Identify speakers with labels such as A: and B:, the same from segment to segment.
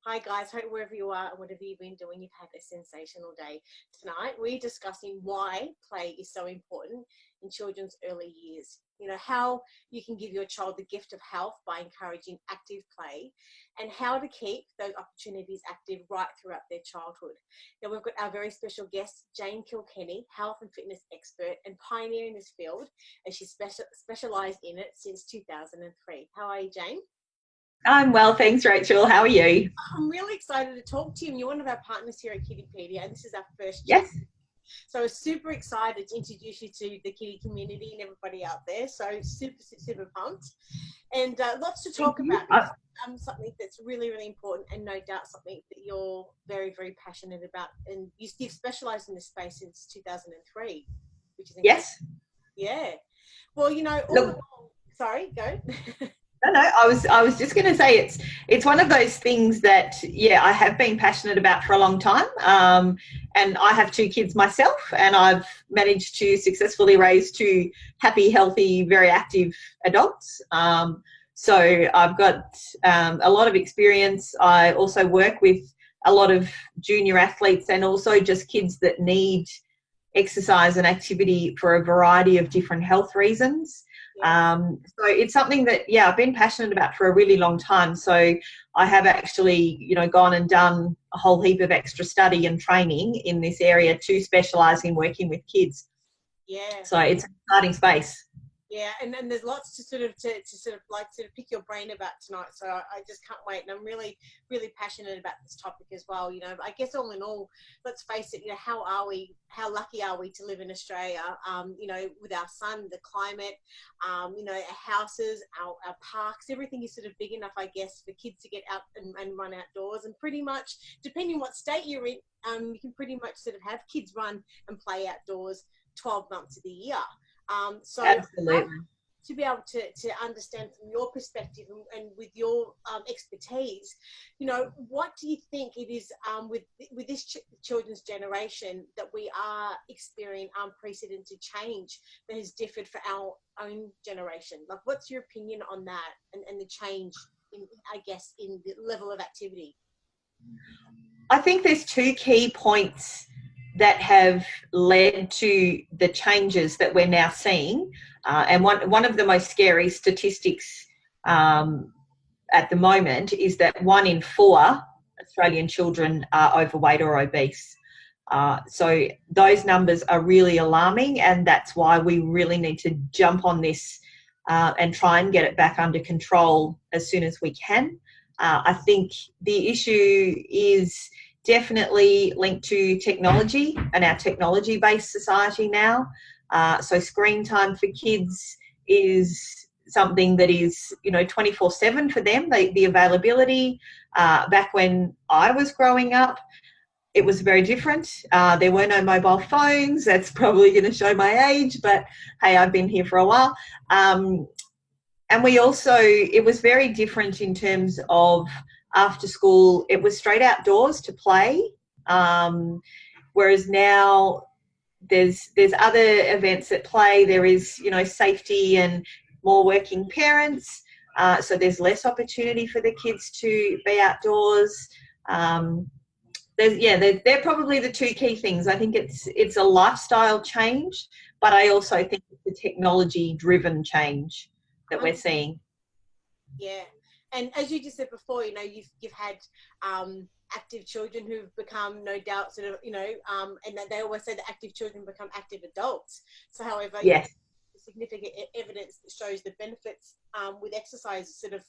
A: Hi guys, hope wherever you are and whatever you've been doing, you've had a sensational day. Tonight, we're discussing why play is so important in children's early years. You know, how you can give your child the gift of health by encouraging active play, and how to keep those opportunities active right throughout their childhood. Now, we've got our very special guest, Jane Kilkenny, health and fitness expert and pioneer in this field, and she's specialised in it since 2003. How are you, Jane?
B: I'm well, thanks, Rachel. How are you?
A: I'm really excited to talk to you. You're one of our partners here at Kiddipedia, and this is our first chat.
B: Yes.
A: So I'm super excited to introduce you to the kiddie community and everybody out there. So super pumped. And lots to talk about. Something that's really, really important, and no doubt something that you're very, very passionate about. And you've specialised in this space since 2003, which is incredible.
B: Yes.
A: Yeah. Well, you know, sorry, go.
B: No, I was just going to say it's one of those things that, I have been passionate about for a long time. And I have 2 kids myself, and I've managed to successfully raise 2 happy, healthy, very active adults. So I've got a lot of experience. I also work with a lot of junior athletes and also just kids that need exercise and activity for a variety of different health reasons. So it's something that, I've been passionate about for a really long time. So I have actually, gone and done a whole heap of extra study and training in this area to specialise in working with kids.
A: Yeah.
B: So it's an exciting space.
A: Yeah, and then there's lots to pick your brain about tonight. So I just can't wait, and I'm really, really passionate about this topic as well. You know, I guess all in all, let's face it. You know, how lucky are we to live in Australia? You know, with our sun, the climate, you know, our houses, our parks, everything is sort of big enough, I guess, for kids to get out and run outdoors. And pretty much, depending what state you're in, you can pretty much sort of have kids run and play outdoors 12 months of the year. So
B: absolutely.
A: To be able to understand from your perspective and with your expertise, you know, what do you think it is with this children's generation that we are experiencing unprecedented change that has differed for our own generation? Like, what's your opinion on that and the change in, I guess, in the level of activity?
B: I think there's 2 key points that have led to the changes that we're now seeing. And one of the most scary statistics at the moment is that 1 in 4 Australian children are overweight or obese. So those numbers are really alarming, and that's why we really need to jump on this and try and get it back under control as soon as we can. I think the issue is definitely linked to technology and our technology-based society now. So screen time for kids is something that is, 24/7 for them. The availability, back when I was growing up, it was very different. There were no mobile phones. That's probably going to show my age, but hey, I've been here for a while. And we also, it was very different in terms of after school, it was straight outdoors to play, whereas now there's other events at play. There is, safety and more working parents, so there's less opportunity for the kids to be outdoors. They're probably the 2 key things. I think it's a lifestyle change, but I also think it's a technology-driven change that we're seeing.
A: Yeah. And as you just said before, you've had active children who've become, no doubt, sort of, and they always say that active children become active adults. So, however,
B: yes,
A: significant evidence that shows the benefits with exercise sort of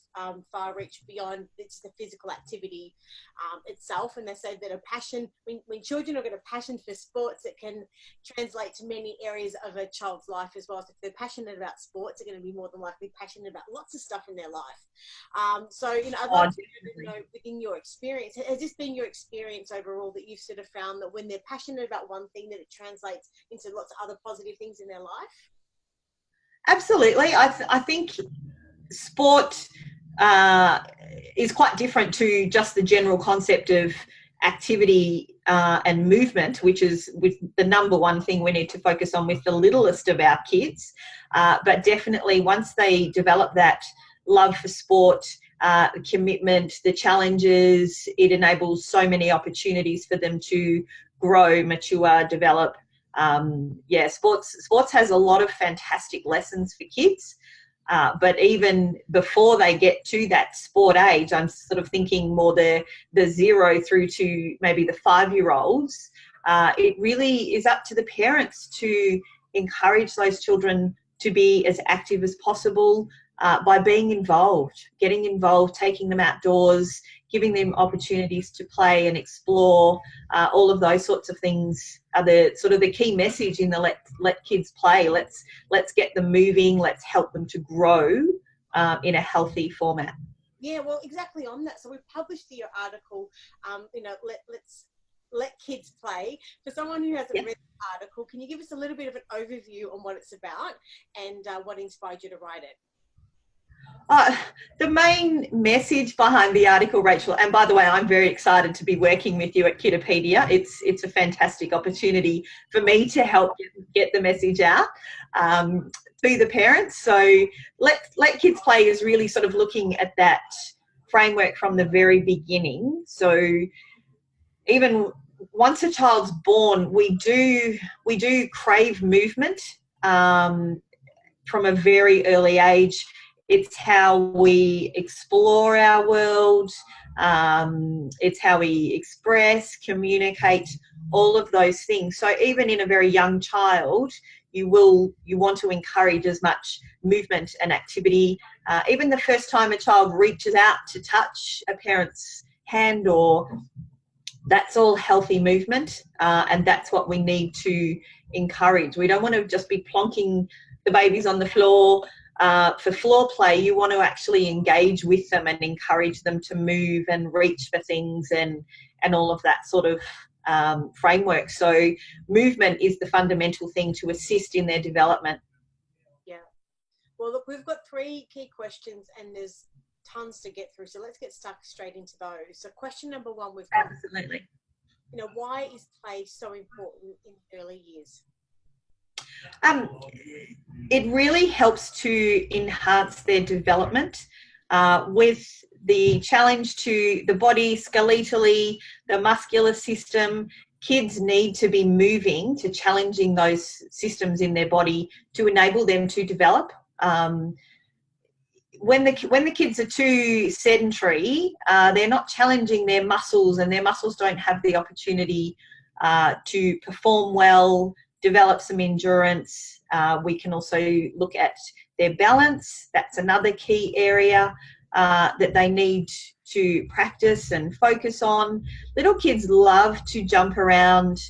A: far reach beyond just the physical activity itself. And they say that a passion, when children have got a passion for sports, it can translate to many areas of a child's life as well. So if they're passionate about sports, they're going to be more than likely passionate about lots of stuff in their life. So, I'd like to know, within your experience, has this been your experience overall that you've sort of found that when they're passionate about one thing, that it translates into lots of other positive things in their life?
B: Absolutely. I think sport is quite different to just the general concept of activity and movement, which is with the number one thing we need to focus on with the littlest of our kids. But definitely once they develop that love for sport, commitment, the challenges. It enables so many opportunities for them to grow, mature, develop. Sports has a lot of fantastic lessons for kids. But even before they get to that sport age, I'm sort of thinking more the 0 through to maybe the 5-year-olds. It really is up to the parents to encourage those children to be as active as possible by being involved, getting involved, taking them outdoors, giving them opportunities to play and explore. All of those sorts of things are the sort of the key message in the let kids play. Let's get them moving. Let's help them to grow in a healthy format.
A: Yeah, well, exactly on that. So we've published your article, let's let kids play. For someone who hasn't read the article, can you give us a little bit of an overview on what it's about and what inspired you to write it?
B: The main message behind the article, Rachel, and by the way, I'm very excited to be working with you at Kiddopedia. It's a fantastic opportunity for me to help get the message out to the parents. So let kids play is really sort of looking at that framework from the very beginning. So even once a child's born, we do crave movement from a very early age. It's how we explore our world. It's how we express, communicate, all of those things. So even in a very young child, you want to encourage as much movement and activity. Even the first time a child reaches out to touch a parent's hand, that's all healthy movement, and that's what we need to encourage. We don't want to just be plonking the babies on the floor. For floor play, you want to actually engage with them and encourage them to move and reach for things and all of that sort of framework. So movement is the fundamental thing to assist in their development.
A: Yeah. Well, look, we've got 3 key questions and there's tons to get through. So let's get stuck straight into those. So question number 1, we've got,
B: absolutely.
A: Why is play so important in early years?
B: It really helps to enhance their development with the challenge to the body, skeletally, the muscular system. Kids need to be moving, to challenging those systems in their body to enable them to develop. When the kids are too sedentary, they're not challenging their muscles, and their muscles don't have the opportunity to perform well, develop some endurance. We can also look at their balance. That's another key area that they need to practice and focus on. Little kids love to jump around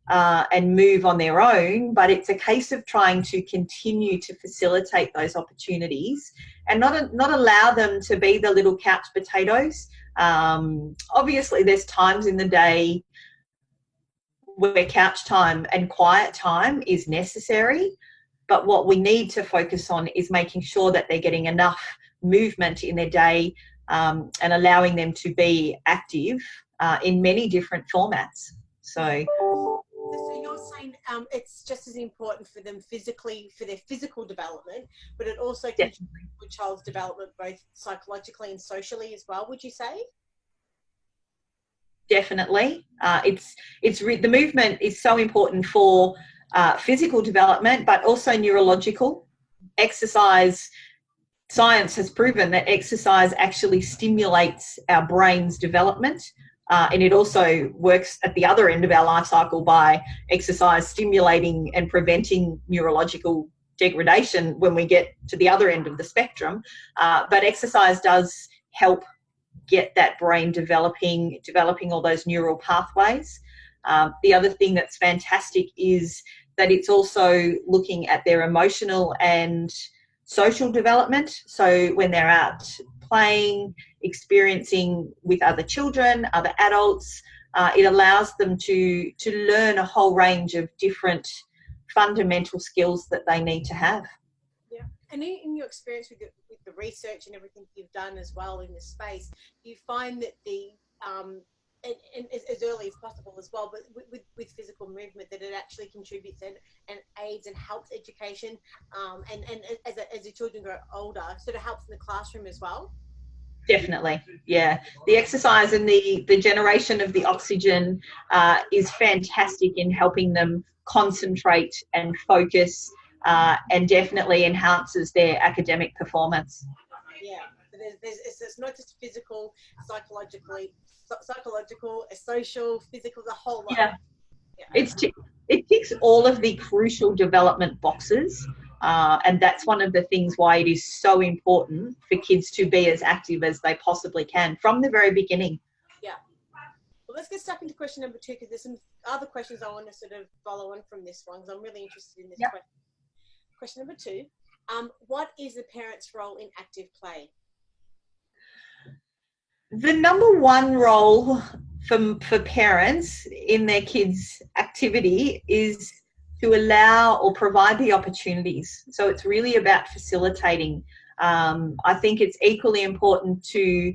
B: and move on their own, but it's a case of trying to continue to facilitate those opportunities and not allow them to be the little couch potatoes. Obviously, there's times in the day where couch time and quiet time is necessary, but what we need to focus on is making sure that they're getting enough movement in their day and allowing them to be active in many different formats. So
A: you're saying it's just as important for them physically, for their physical development, but it also contributes to a child's development both psychologically and socially as well, would you say?
B: Definitely. The movement is so important for physical development, but also neurological. Exercise, science has proven that exercise actually stimulates our brain's development, and it also works at the other end of our life cycle by exercise stimulating and preventing neurological degradation when we get to the other end of the spectrum. But exercise does help get that brain developing all those neural pathways. The other thing that's fantastic is that it's also looking at their emotional and social development. So when they're out playing, experiencing with other children, other adults, it allows them to learn a whole range of different fundamental skills that they need to have.
A: Yeah, and in your experience with the research and everything you've done as well in this space, you find that and as early as possible as well, but with physical movement, that it actually contributes and aids and helps education, and as the children grow older, sort of helps in the classroom as well?
B: Definitely, yeah. The exercise and the generation of the oxygen is fantastic in helping them concentrate and focus, and definitely enhances their academic performance.
A: Yeah. So it's not just physical, psychologically, psychological, social, physical, the whole lot.
B: Yeah,
A: Yeah.
B: it's it ticks all of the crucial development boxes, and that's one of the things why it is so important for kids to be as active as they possibly can from the very beginning.
A: Yeah. Well, let's get stuck into question number 2, because there's some other questions I want to sort of follow on from this one, because I'm really interested in this
B: Yep.
A: question. Question number 2, what is the parent's role in active play?
B: The number one role for parents in their kids' activity is to allow or provide the opportunities. So it's really about facilitating. I think it's equally important to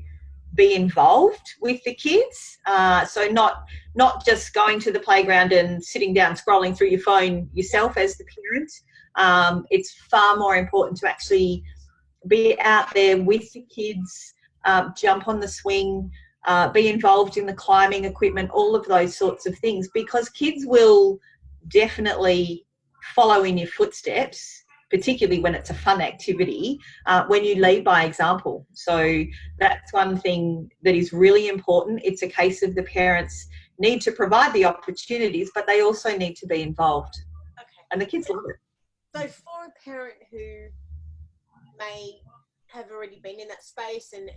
B: be involved with the kids. So not just going to the playground and sitting down scrolling through your phone yourself as the parent. It's far more important to actually be out there with the kids, jump on the swing, be involved in the climbing equipment, all of those sorts of things, because kids will definitely follow in your footsteps, particularly when it's a fun activity, when you lead by example. So that's one thing that is really important. It's a case of the parents need to provide the opportunities, but they also need to be involved.
A: Okay.
B: And the kids love it.
A: So for a parent who may have already been in that space and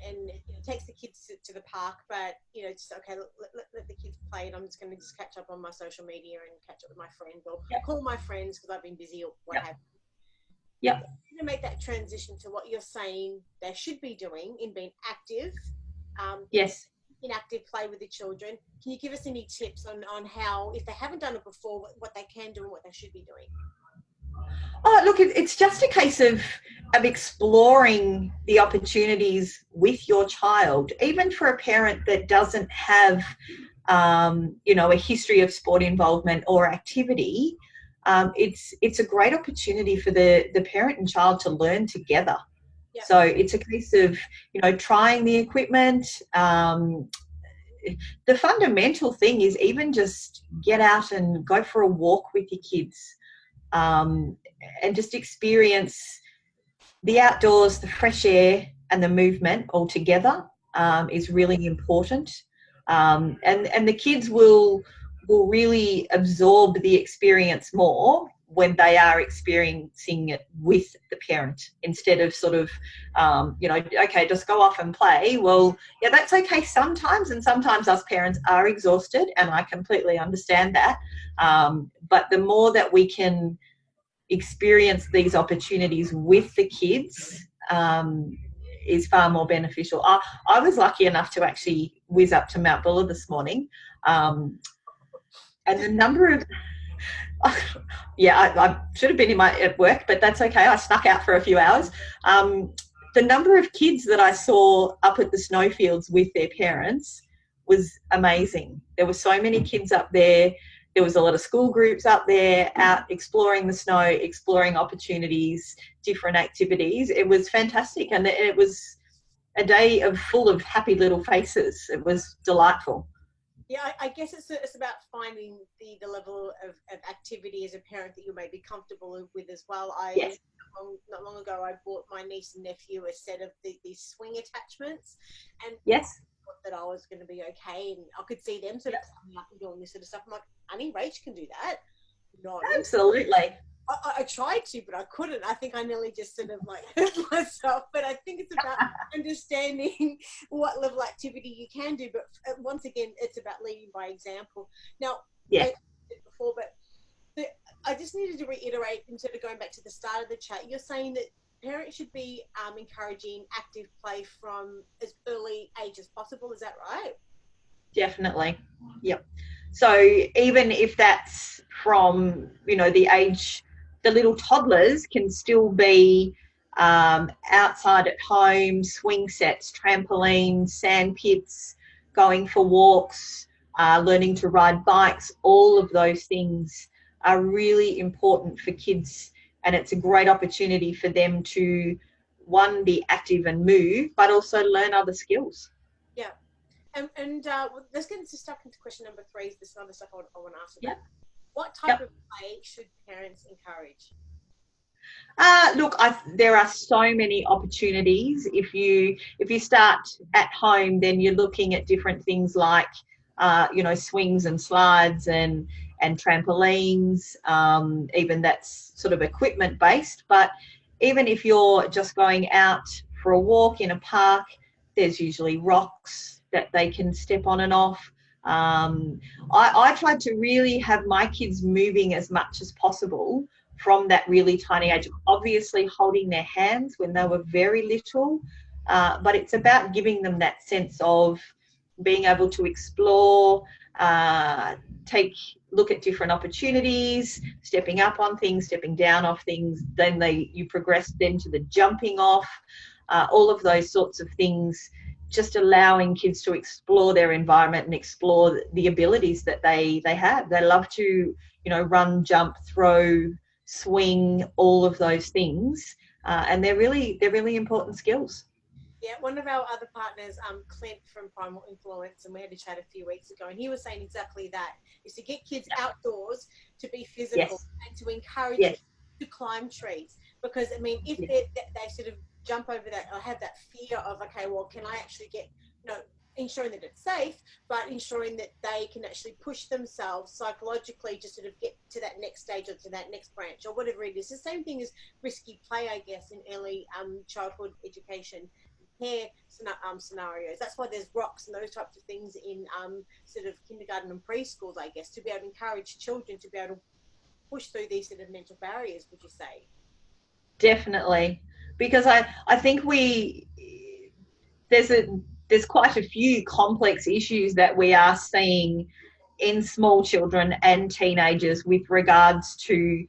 A: takes the kids to the park, but just okay, let the kids play, and I'm just going to just catch up on my social media and catch up with my friends, or call my friends because I've been busy or what have you.
B: Yep.
A: To make that transition to what you're saying they should be doing in being active,
B: Yes.
A: in active play with the children, can you give us any tips on how, if they haven't done it before, what they can do and what they should be doing?
B: Oh, look, it's just a case of exploring the opportunities with your child, even for a parent that doesn't have, a history of sport involvement or activity. It's a great opportunity for the parent and child to learn together. Yep. So it's a case of, trying the equipment. The fundamental thing is even just get out and go for a walk with your kids. And just experience the outdoors, the fresh air and the movement all together is really important. And the kids will really absorb the experience more when they are experiencing it with the parent, instead of sort of, okay, just go off and play. Well, yeah, that's okay sometimes, and sometimes us parents are exhausted, and I completely understand that. But the more that we can experience these opportunities with the kids is far more beneficial. I was lucky enough to actually whiz up to Mount Buller this morning, and the number of I should have been at work, but that's okay. I snuck out for a few hours. The number of kids that I saw up at the snowfields with their parents was amazing. There were so many kids up there. There was a lot of school groups up there out exploring the snow, exploring opportunities, different activities. It was fantastic, and it was a day full of happy little faces. It was delightful.
A: Yeah, I guess it's about finding the level of activity as a parent that you may be comfortable with as well.
B: Yes.
A: Not long ago, I bought my niece and nephew a set of these swing attachments, and
B: yes,
A: that I was going to be okay, and I could see them sort of climbing up and doing this sort of stuff. I'm like, Annie, Rach can do that. No,
B: absolutely.
A: I tried to, but I couldn't. I think I nearly just sort of like hurt myself. But I think it's about understanding what level of activity you can do. But once again, it's about leading by example. Now,
B: yeah.
A: I said before, but I just needed to reiterate, instead of going back to the start of the chat, you're saying that parents should be encouraging active play from as early age as possible. Is that right?
B: Definitely. Yep. So even if that's from, the age, the little toddlers can still be outside at home, swing sets, trampolines, sand pits, going for walks, learning to ride bikes. All of those things are really important for kids, and it's a great opportunity for them to one, be active and move, but also learn other skills.
A: Yeah. And let's get stuck into question number 3. This other stuff I want to ask about.
B: Yep.
A: What type of play should parents encourage?
B: Look, there are so many opportunities. If you start at home, then you're looking at different things like, swings and slides and trampolines. Even that's sort of equipment based. But even if you're just going out for a walk in a park, there's usually rocks that they can step on and off. I tried to really have my kids moving as much as possible from that really tiny age, obviously holding their hands when they were very little, but it's about giving them that sense of being able to explore, look at different opportunities, stepping up on things, stepping down off things. Then you progress then to the jumping off, all of those sorts of things, just allowing kids to explore their environment and explore the abilities that they have. They love to, run, jump, throw, swing, all of those things, and they're really important skills.
A: Yeah, one of our other partners, Clint from Primal Influence, and we had a chat a few weeks ago, and he was saying exactly that, is to get kids outdoors, to be physical, and to encourage them to climb trees. Because, I mean, if they sort of jump over that or have that fear of, okay, well, can I actually get, ensuring that it's safe, but ensuring that they can actually push themselves psychologically to sort of get to that next stage or to that next branch or whatever it is. The same thing as risky play, I guess, in early childhood education care scenarios. That's why there's rocks and those types of things in sort of kindergarten and preschools, I guess, to be able to encourage children to be able to push through these sort of mental barriers, would you say?
B: Definitely, because I think there's quite a few complex issues that we are seeing in small children and teenagers with regards to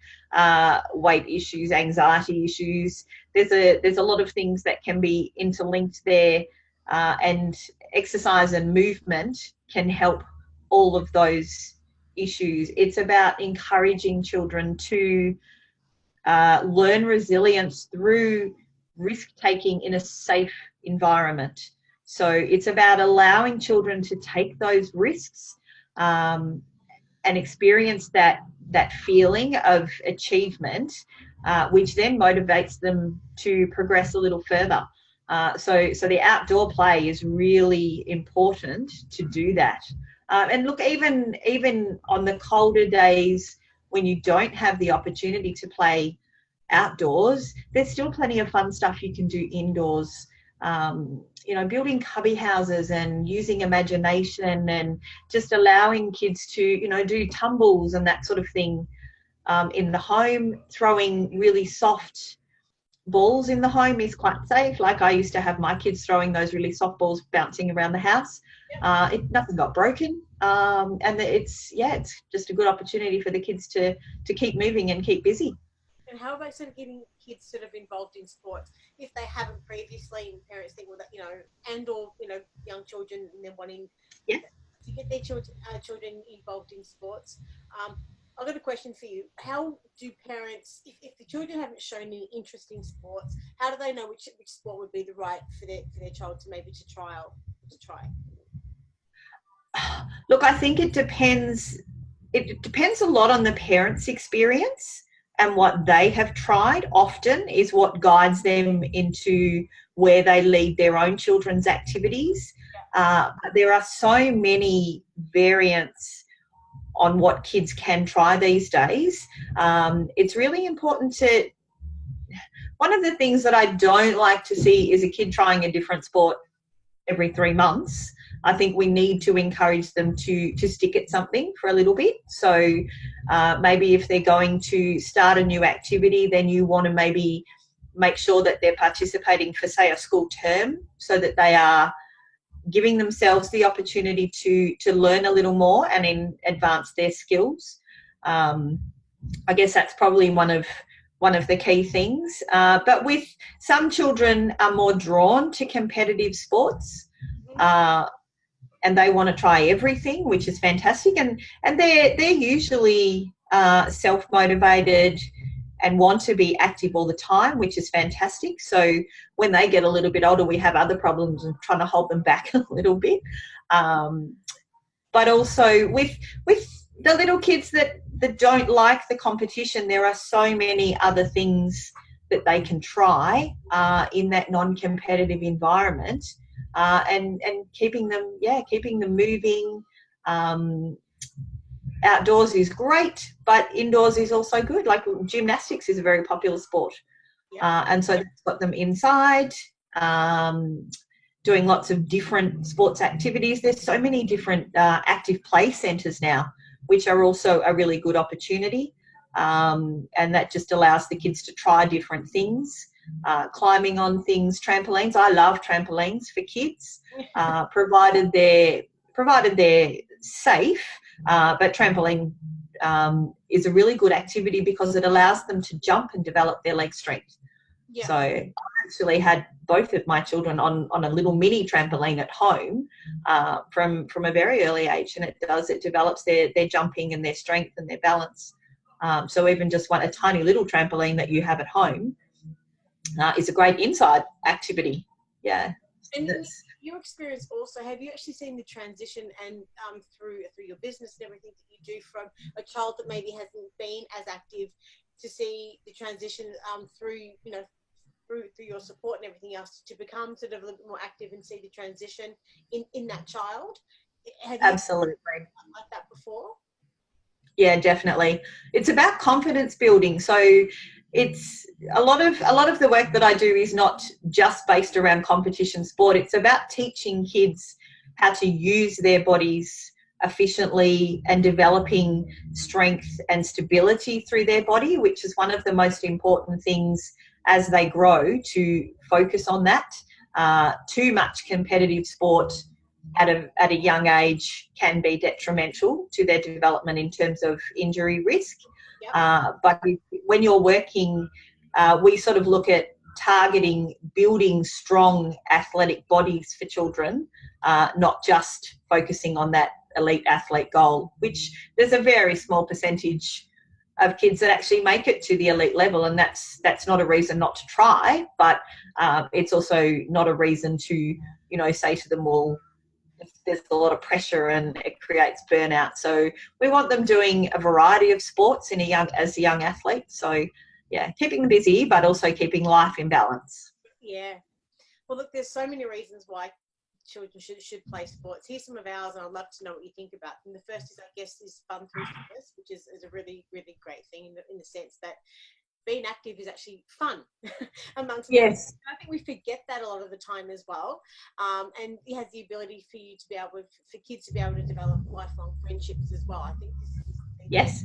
B: weight issues, anxiety issues. There's a lot of things that can be interlinked there, and exercise and movement can help all of those issues. It's about encouraging children to learn resilience through risk-taking in a safe environment. So it's about allowing children to take those risks and experience that feeling of achievement, which then motivates them to progress a little further. So the outdoor play is really important to do that. And look, even on the colder days when you don't have the opportunity to play outdoors, there's still plenty of fun stuff you can do indoors. Building cubby houses and using imagination and just allowing kids to, do tumbles and that sort of thing in the home. Throwing really soft balls in the home is quite safe. Like I used to have my kids throwing those really soft balls bouncing around the house. Nothing got broken. And it's just a good opportunity for the kids to keep moving and keep busy.
A: And how about sort of getting kids sort of involved in sports if they haven't previously, and parents think, well, that, and or, young children and they're wanting to get their children involved in sports. I've got a question for you. How do parents, if the children haven't shown any interest in sports, how do they know which sport would be the right for their child to try?
B: Look, I think it depends. It depends a lot on the parents' experience. And what they have tried often is what guides them into where they lead their own children's activities. There are so many variants on what kids can try these days. It's really important one of the things that I don't like to see is a kid trying a different sport every 3 months. I think we need to encourage them to stick at something for a little bit. So maybe if they're going to start a new activity, then you want to maybe make sure that they're participating for, say, a school term, so that they are giving themselves the opportunity to learn a little more and advance their skills. I guess that's probably one of the key things. But with some children are more drawn to competitive sports. And they want to try everything, which is fantastic. And they're usually self-motivated and want to be active all the time, which is fantastic. So when they get a little bit older, we have other problems and trying to hold them back a little bit. But also with the little kids that don't like the competition, there are so many other things that they can try in that non-competitive environment, and keeping them moving. Outdoors is great, but indoors is also good. Like gymnastics is a very popular sport. And so that's got them inside, doing lots of different sports activities. There's so many different active play centres now, which are also a really good opportunity. And that just allows the kids to try different things, climbing on things, trampolines. I love trampolines for kids, provided they're safe. But trampoline is a really good activity because it allows them to jump and develop their leg strength. Yeah. So I actually had both of my children on a little mini trampoline at home from a very early age, and it develops their jumping and their strength and their balance. So even just a tiny little trampoline that you have at home is a great inside activity. Yeah.
A: And in your experience also, have you actually seen the transition and through your business and everything that you do, from a child that maybe hasn't been as active to see the transition through your support and everything else to become sort of a little bit more active and see the transition in that child? Have you
B: Absolutely
A: like that before?
B: Yeah, definitely. It's about confidence building. So it's a lot of the work that I do is not just based around competition sport. It's about teaching kids how to use their bodies efficiently and developing strength and stability through their body, which is one of the most important things as they grow, to focus on that. Too much competitive sport at a young age can be detrimental to their development in terms of injury risk. Yep. But when you're working, we sort of look at targeting building strong athletic bodies for children, not just focusing on that elite athlete goal, which there's a very small percentage of kids that actually make it to the elite level, and that's not a reason not to try, but it's also not a reason to say to them, well, there's a lot of pressure and it creates burnout. So we want them doing a variety of sports as a young athlete. So yeah, keeping them busy, but also keeping life in balance.
A: Yeah. Well, look, there's so many reasons why children should play sports. Here's some of ours, and I'd love to know what you think about them. The first is, I guess, is fun through fitness, which is a really, really great thing in the sense that being active is actually fun amongst
B: yes.
A: them. I think we forget that a lot of the time as well. And it has the ability for kids to be able to develop lifelong friendships as well. I think this is something
B: yes.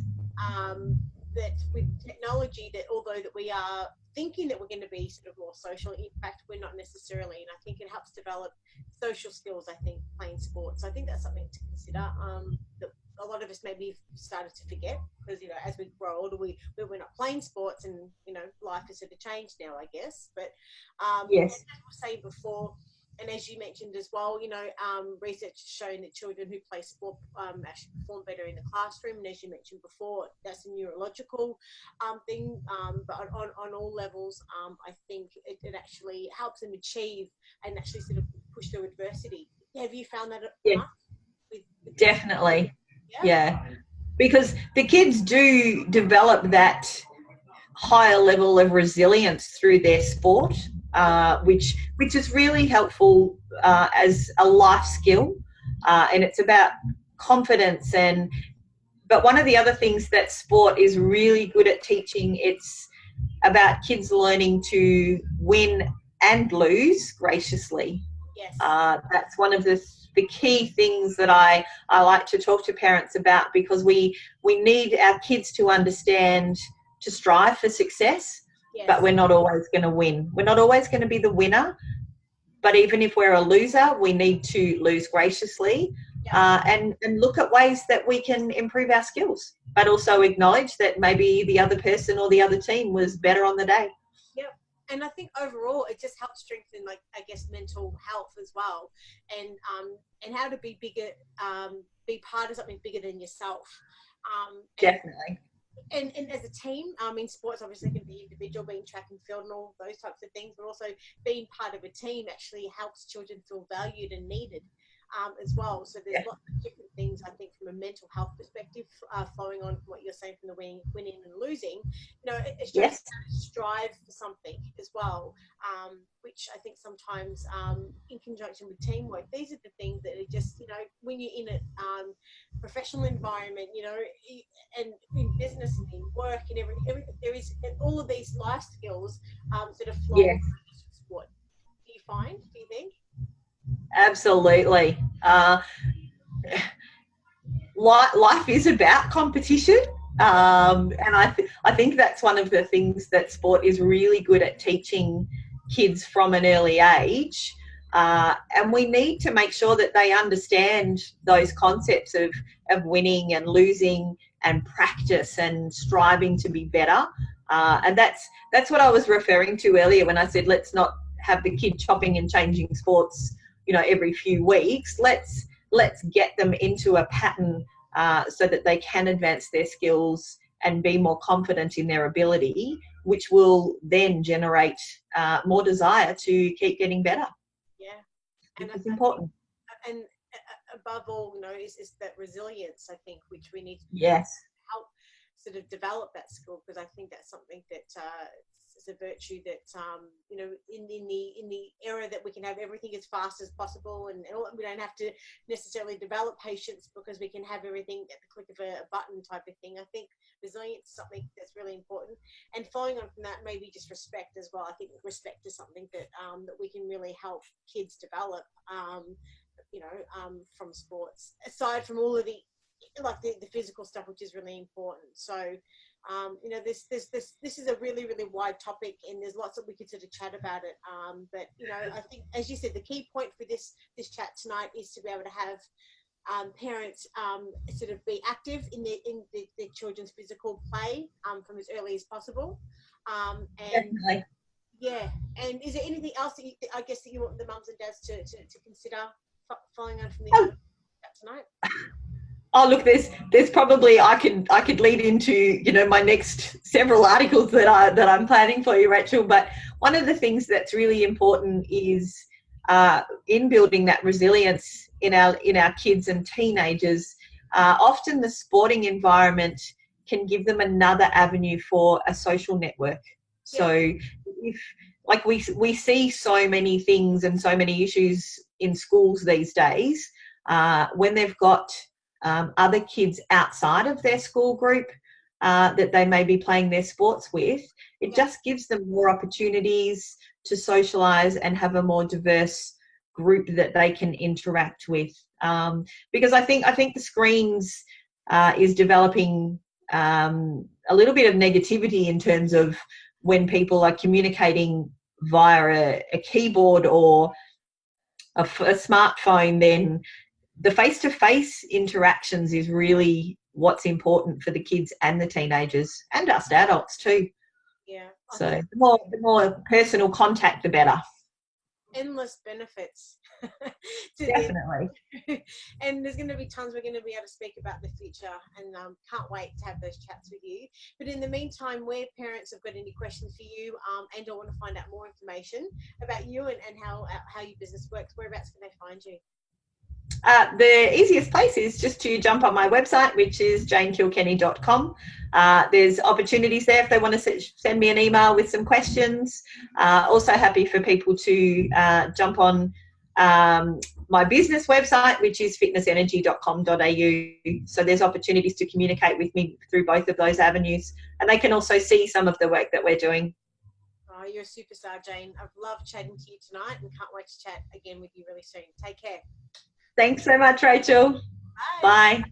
A: that with technology, that although that we are thinking that we're going to be sort of more social, in fact, we're not necessarily. And I think it helps develop social skills, I think, playing sports. So I think that's something to consider, that a lot of us maybe started to forget, because as we grow older, we're not playing sports, and life has sort of changed now, I guess. But
B: yes,
A: as I was saying before, and as you mentioned as well, research has shown that children who play sport actually perform better in the classroom. And as you mentioned before, that's a neurological thing. But on all levels, I think it actually helps them achieve and actually sort of push through adversity. Have you found that?
B: Yeah, definitely. Yeah, because the kids do develop that higher level of resilience through their sport, which is really helpful as a life skill, and it's about confidence. But one of the other things that sport is really good at teaching, it's about kids learning to win and lose graciously.
A: Yes.
B: That's one of the key things that I like to talk to parents about, because we need our kids to understand, to strive for success. Yes. But we're not always going to win. We're not always going to be the winner. But even if we're a loser, we need to lose graciously, and look at ways that we can improve our skills, but also acknowledge that maybe the other person or the other team was better on the day.
A: Yep. And I think overall it just helps strengthen, mental health as well, and how to be bigger, be part of something bigger than yourself.
B: Definitely.
A: And as a team, in sports, obviously, it can be individual, being track and field and all those types of things, but also being part of a team actually helps children feel valued and needed as well. So there's lots of different things, I think, from a mental health perspective, flowing on from what you're saying from the winning and losing. You know, it shows
B: Yes.
A: you strive for something as well, which I think sometimes in conjunction with teamwork, these are the things that are just, you know, when you're in a professional environment, you know, and in business and in work and everything, there is all of these life skills that are flowing
B: Yes.
A: from sport. Do you think?
B: Absolutely. Life is about competition. And I think that's one of the things that sport is really good at teaching kids from an early age. And we need to make sure that they understand those concepts of winning and losing and practice and striving to be better. And that's what I was referring to earlier when I said, let's not have the kid chopping and changing sports, you know, every few weeks. Let's get them into a pattern so that they can advance their skills and be more confident in their ability, which will then generate more desire to keep getting better.
A: Yeah, and
B: Which is important.
A: And above all, you know, is that resilience, I think, which we need to
B: Yes.
A: help sort of develop that skill, because I think that's something that is a virtue that you know, in the era that we can have everything as fast as possible, and we don't have to necessarily develop patience because we can have everything at the click of a button type of thing. I think resilience is something that's really important, and following on from that, maybe just respect as well. I think respect is something that that we can really help kids develop, you know, from sports, aside from all of the physical stuff, which is really important. So you know, this is a really, really wide topic, and there's lots that we could sort of chat about it. But you know, I think, as you said, the key point for this chat tonight is to be able to have parents sort of be active in their children's physical play from as early as possible. And
B: Definitely.
A: yeah, and is there anything else that I guess that you want the mums and dads to consider following on from the chat tonight?
B: Oh, look, there's probably I could lead into, you know, my next several articles that I'm planning for you, Rachel. But one of the things that's really important is in building that resilience in our kids and teenagers. Often the sporting environment can give them another avenue for a social network. Yeah. So if, like, we see so many things and so many issues in schools these days, when they've got other kids outside of their school group that they may be playing their sports with, it just gives them more opportunities to socialise and have a more diverse group that they can interact with. Because I think the screens is developing a little bit of negativity in terms of when people are communicating via a keyboard or a smartphone, then the face-to-face interactions is really what's important for the kids and the teenagers and us adults too.
A: Yeah.
B: So the more personal contact, the better.
A: Endless benefits.
B: Definitely.
A: And there's going to be tons we're going to be able to speak about in the future, and can't wait to have those chats with you. But in the meantime, where parents have got any questions for you and or want to find out more information about you and how your business works, whereabouts can they find you?
B: The easiest place is just to jump on my website, which is janekilkenny.com. There's opportunities there if they want to send me an email with some questions. Also happy for people to jump on my business website, which is fitnessenergy.com.au. So there's opportunities to communicate with me through both of those avenues, and they can also see some of the work that we're doing.
A: Oh, you're a superstar, Jane. I've loved chatting to you tonight and can't wait to chat again with you really soon. Take care.
B: Thanks so much, Rachel.
A: Bye.
B: Bye.